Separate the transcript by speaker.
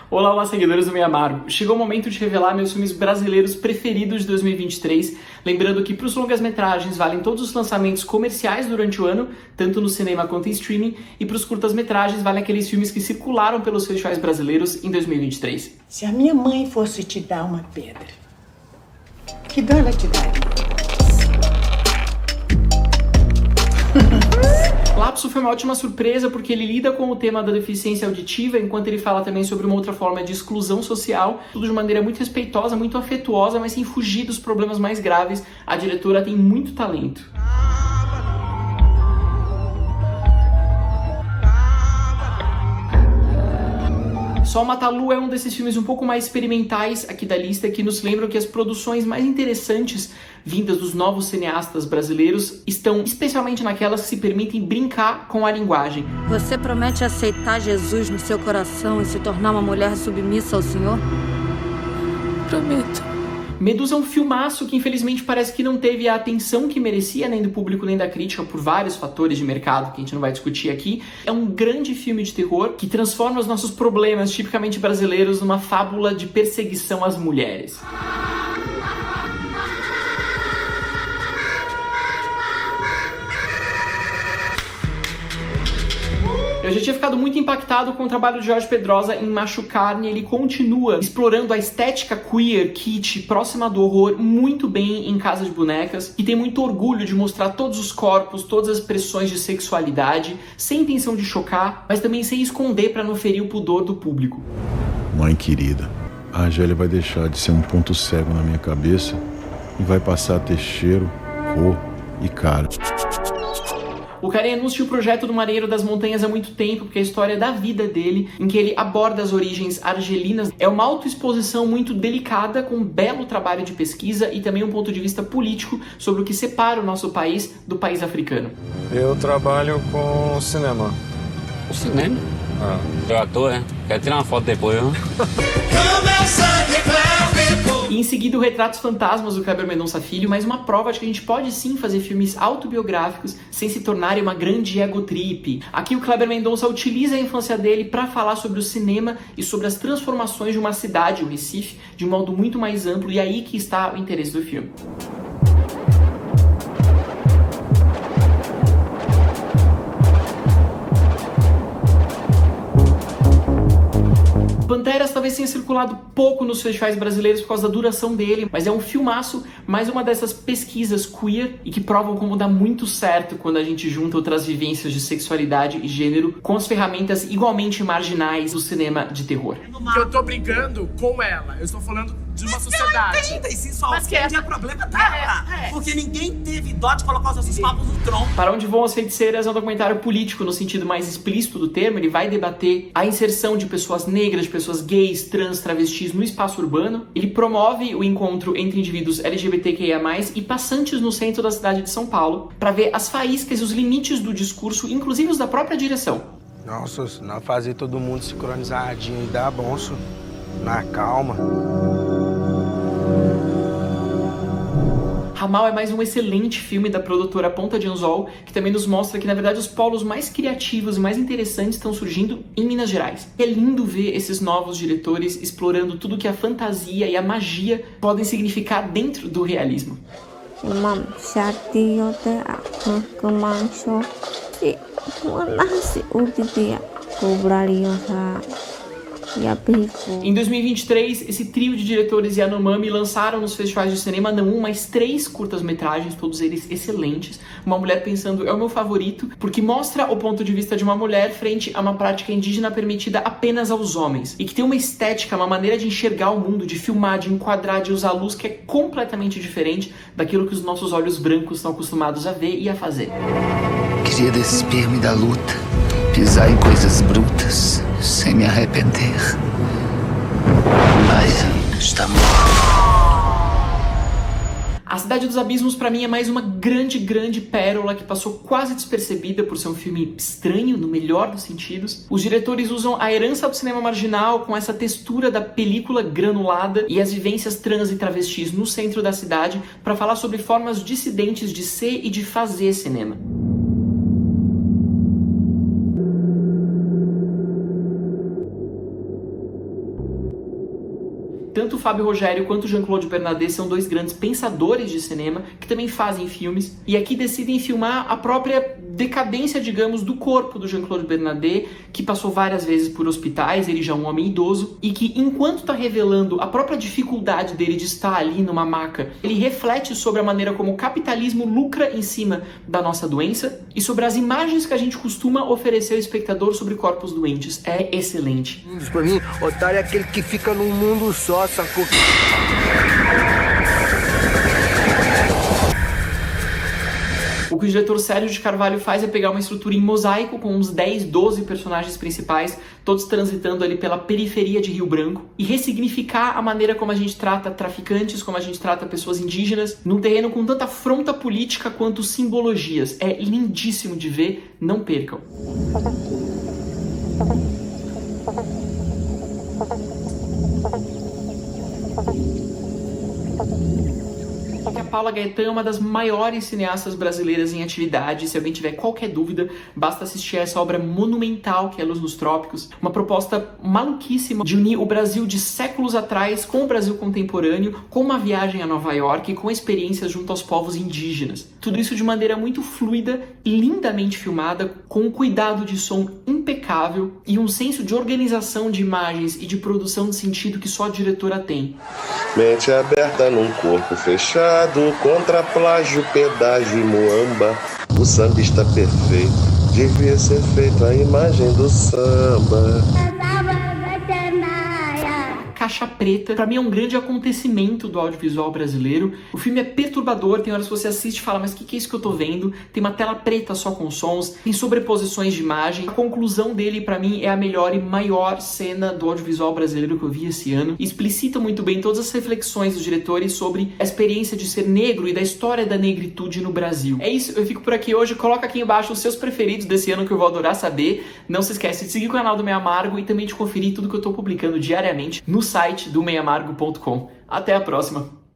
Speaker 1: Olá, olá, seguidores do Meio Amargo. Chegou o momento de revelar meus filmes brasileiros preferidos de 2023. Lembrando que para os longas-metragens valem todos os lançamentos comerciais durante o ano, tanto no cinema quanto em streaming, e para os curtas-metragens valem aqueles filmes que circularam pelos festivais brasileiros em 2023.
Speaker 2: Se a minha mãe fosse te dar uma pedra, que dor ela te daria?
Speaker 1: Lapso foi uma ótima surpresa porque ele lida com o tema da deficiência auditiva, enquanto ele fala também sobre uma outra forma de exclusão social, tudo de maneira muito respeitosa, muito afetuosa, mas sem fugir dos problemas mais graves. A diretora tem muito talento. Sol Mata-Lu é um desses filmes um pouco mais experimentais aqui da lista, que nos lembram que as produções mais interessantes vindas dos novos cineastas brasileiros estão especialmente naquelas que se permitem brincar com a linguagem.
Speaker 3: Você promete aceitar Jesus no seu coração e se tornar uma mulher submissa ao Senhor?
Speaker 4: Prometo.
Speaker 1: Medusa é um filmaço que infelizmente parece que não teve a atenção que merecia, nem do público nem da crítica, por vários fatores de mercado que a gente não vai discutir aqui. É um grande filme de terror que transforma os nossos problemas tipicamente brasileiros numa fábula de perseguição às mulheres. Eu já tinha ficado muito impactado com o trabalho de Jorge Pedrosa em Macho Carne. Ele continua explorando a estética queer, kitsch, próxima do horror, muito bem em Casa de Bonecas, e tem muito orgulho de mostrar todos os corpos, todas as expressões de sexualidade, sem intenção de chocar, mas também sem esconder para não ferir o pudor do público.
Speaker 5: Mãe querida, a Angélia vai deixar de ser um ponto cego na minha cabeça e vai passar a ter cheiro, cor e cara.
Speaker 1: O Carinha anuncia o projeto do Marinheiro das Montanhas há muito tempo, porque é a história da vida dele, em que ele aborda as origens argelinas. É uma autoexposição muito delicada, com um belo trabalho de pesquisa e também um ponto de vista político sobre o que separa o nosso país do país africano.
Speaker 6: Eu trabalho com cinema.
Speaker 7: O cinema? Eu ator, né? Quero tirar uma foto depois, viu?
Speaker 1: E em seguida o Retratos Fantasmas do Kleber Mendonça Filho, mais uma prova de que a gente pode sim fazer filmes autobiográficos sem se tornarem uma grande egotrip. Aqui o Kleber Mendonça utiliza a infância dele para falar sobre o cinema e sobre as transformações de uma cidade, o Recife, de um modo muito mais amplo, e aí que está o interesse do filme. Panteras talvez tenha circulado pouco nos festivais brasileiros por causa da duração dele, mas é um filmaço, mais uma dessas pesquisas queer e que provam como dá muito certo quando a gente junta outras vivências de sexualidade e gênero com as ferramentas igualmente marginais do cinema de terror.
Speaker 8: Eu tô brincando com ela, eu estou falando de uma sociedade.
Speaker 9: Entenda, e se isso é problema dela. Porque ninguém teve dó de colocar os nossos papos no tronco.
Speaker 1: Para Onde Vão as Feiticeiras é um documentário político no sentido mais explícito do termo. Ele vai debater a inserção de pessoas negras, de pessoas gays, trans, travestis no espaço urbano. Ele promove o encontro entre indivíduos LGBTQIA+, e passantes no centro da cidade de São Paulo, para ver as faíscas e os limites do discurso, inclusive os da própria direção.
Speaker 10: Nossa, não fazer todo mundo sincronizadinho e dar bonso na calma.
Speaker 1: Ramal é mais um excelente filme da produtora Ponta de Anzol, que também nos mostra que, na verdade, os polos mais criativos e mais interessantes estão surgindo em Minas Gerais. É lindo ver esses novos diretores explorando tudo que a fantasia e a magia podem significar dentro do realismo. Em 2023, esse trio de diretores Yanomami lançaram nos festivais de cinema não um, mas 3 curtas-metragens, todos eles excelentes. Uma Mulher Pensando é o meu favorito, porque mostra o ponto de vista de uma mulher frente a uma prática indígena permitida apenas aos homens, e que tem uma estética, uma maneira de enxergar o mundo, de filmar, de enquadrar, de usar a luz, que é completamente diferente daquilo que os nossos olhos brancos estão acostumados a ver e a fazer.
Speaker 11: Queria despir-me da luta, pisar em coisas brutas, sem me arrepender. Mas está morto.
Speaker 1: A Cidade dos Abismos, pra mim, é mais uma grande pérola que passou quase despercebida por ser um filme estranho, no melhor dos sentidos. Os diretores usam a herança do cinema marginal com essa textura da película granulada e as vivências trans e travestis no centro da cidade para falar sobre formas dissidentes de ser e de fazer cinema. tanto o Fábio Rogério quanto o Jean-Claude Bernardet são dois grandes pensadores de cinema que também fazem filmes e aqui decidem filmar a própria decadência, digamos, do corpo do Jean-Claude Bernardet, que passou várias vezes por hospitais, ele já é um homem idoso, e que enquanto está revelando a própria dificuldade dele de estar ali numa maca, ele reflete sobre a maneira como o capitalismo lucra em cima da nossa doença e sobre as imagens que a gente costuma oferecer ao espectador sobre corpos doentes. É excelente.
Speaker 12: Pra mim, otário é aquele que fica num mundo só, sacou?
Speaker 1: O que o diretor Sérgio de Carvalho faz é pegar uma estrutura em mosaico com uns 10, 12 personagens principais, todos transitando ali pela periferia de Rio Branco, e ressignificar a maneira como a gente trata traficantes, como a gente trata pessoas indígenas, num terreno com tanta afronta política quanto simbologias. É lindíssimo de ver, não percam. A Paula Gaetan é uma das maiores cineastas brasileiras em atividade. Se alguém tiver qualquer dúvida, basta assistir a essa obra monumental que é Luz nos Trópicos. Uma proposta maluquíssima de unir o Brasil de séculos atrás com o Brasil contemporâneo, com uma viagem a Nova York e com experiências junto aos povos indígenas. Tudo isso de maneira muito fluida e lindamente filmada, com um cuidado de som impecável e um senso de organização de imagens e de produção de sentido que só a diretora tem.
Speaker 13: Mente aberta num corpo fechado, contra plágio, pedágio e muamba. O samba está perfeito, devia ser feito a imagem do samba.
Speaker 1: Caixa Preta, pra mim é um grande acontecimento do audiovisual brasileiro. O filme é perturbador, tem horas que você assiste e fala, mas o que é isso que eu tô vendo? Tem uma tela preta só com sons, tem sobreposições de imagem. A conclusão dele, pra mim, é a melhor e maior cena do audiovisual brasileiro que eu vi esse ano. E explicita muito bem todas as reflexões dos diretores sobre a experiência de ser negro e da história da negritude no Brasil. É isso, eu fico por aqui hoje. Coloca aqui embaixo os seus preferidos desse ano que eu vou adorar saber. Não se esquece de seguir o canal do Meio Amargo e também de conferir tudo que eu tô publicando diariamente no site do meiamargo.com. Até a próxima!